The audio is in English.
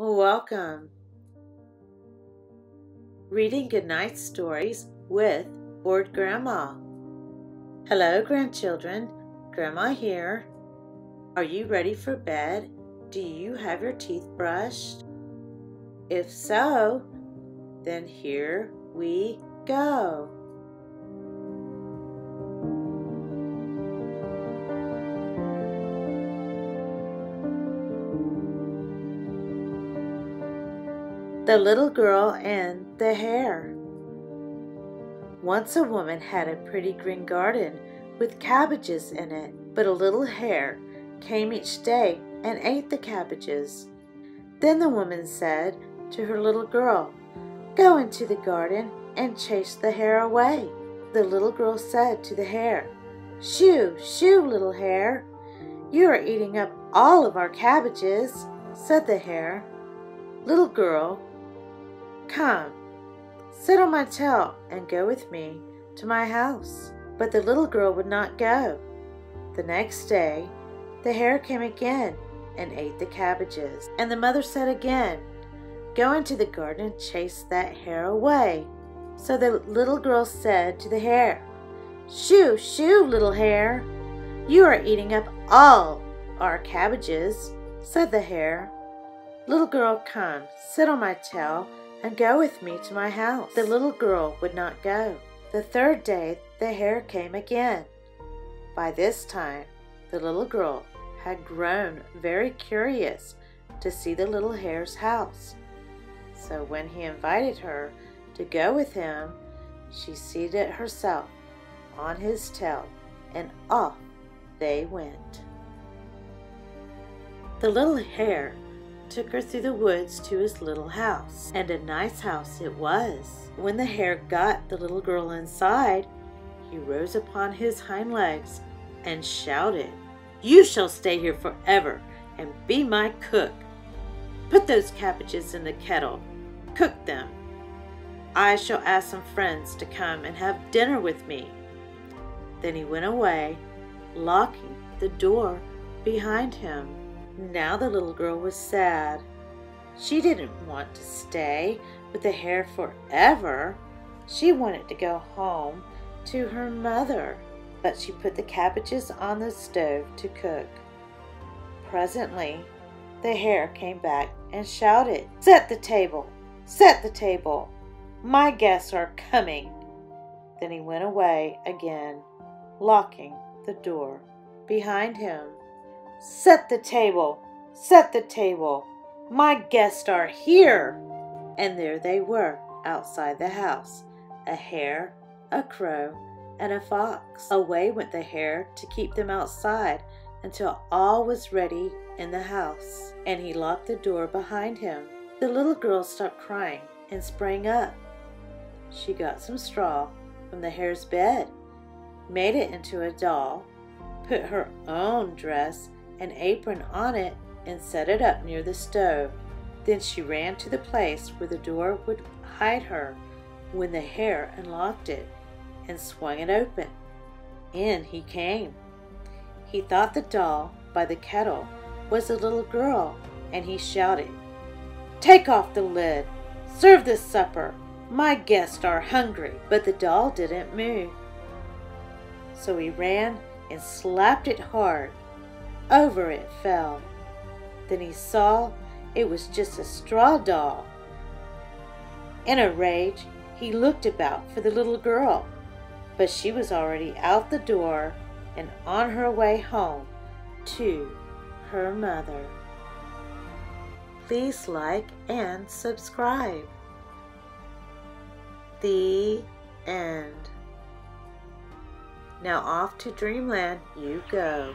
Welcome. Reading Goodnight Stories with Bored Grandma. Hello, grandchildren. Grandma here. Are you ready for bed? Do you have your teeth brushed? If so, then here we go. The Little Girl and the Hare. Once a woman had a pretty green garden with cabbages in it, but a little hare came each day and ate the cabbages. Then the woman said to her little girl, "Go into the garden and chase the hare away." The little girl said to the hare, "Shoo, shoo, little hare. You are eating up all of our cabbages," said the hare. "Little girl, come, sit on my tail and go with me to my house." But the little girl would not go. The next day, the hare came again and ate the cabbages. And the mother said again, "Go into the garden and chase that hare away." So the little girl said to the hare, "Shoo, shoo, little hare. You are eating up all our cabbages," said the hare. "Little girl, come, sit on my tail and go with me to my house." The little girl would not go. The third day, the hare came again. By this time, the little girl had grown very curious to see the little hare's house. So when he invited her to go with him, she seated herself on his tail, and off they went. The little hare took her through the woods to his little house, and a nice house it was. When the hare got the little girl inside, he rose upon his hind legs and shouted, "You shall stay here forever and be my cook. Put those cabbages in the kettle, cook them. I shall ask some friends to come and have dinner with me." Then he went away, locking the door behind him. Now the little girl was sad. She didn't want to stay with the hare forever. She wanted to go home to her mother, but she put the cabbages on the stove to cook. Presently, the hare came back and shouted, "Set the table! Set the table! My guests are coming!" Then he went away again, locking the door behind him. "Set the table! Set the table! My guests are here!" And there they were outside the house, a hare, a crow, and a fox. Away went the hare to keep them outside until all was ready in the house, and he locked the door behind him. The little girl stopped crying and sprang up. She got some straw from the hare's bed, made it into a doll, put her own dress and apron on it, and set it up near the stove. Then she ran to the place where the door would hide her when the hare unlocked it and swung it open. In he came. He thought the doll by the kettle was a little girl, and he shouted, "Take off the lid! Serve this supper! My guests are hungry!" But the doll didn't move. So he ran and slapped it hard. Over it fell. Then he saw it was just a straw doll. In a rage, he looked about for the little girl, but she was already out the door and on her way home to her mother. Please like and subscribe. The end. Now off to dreamland you go.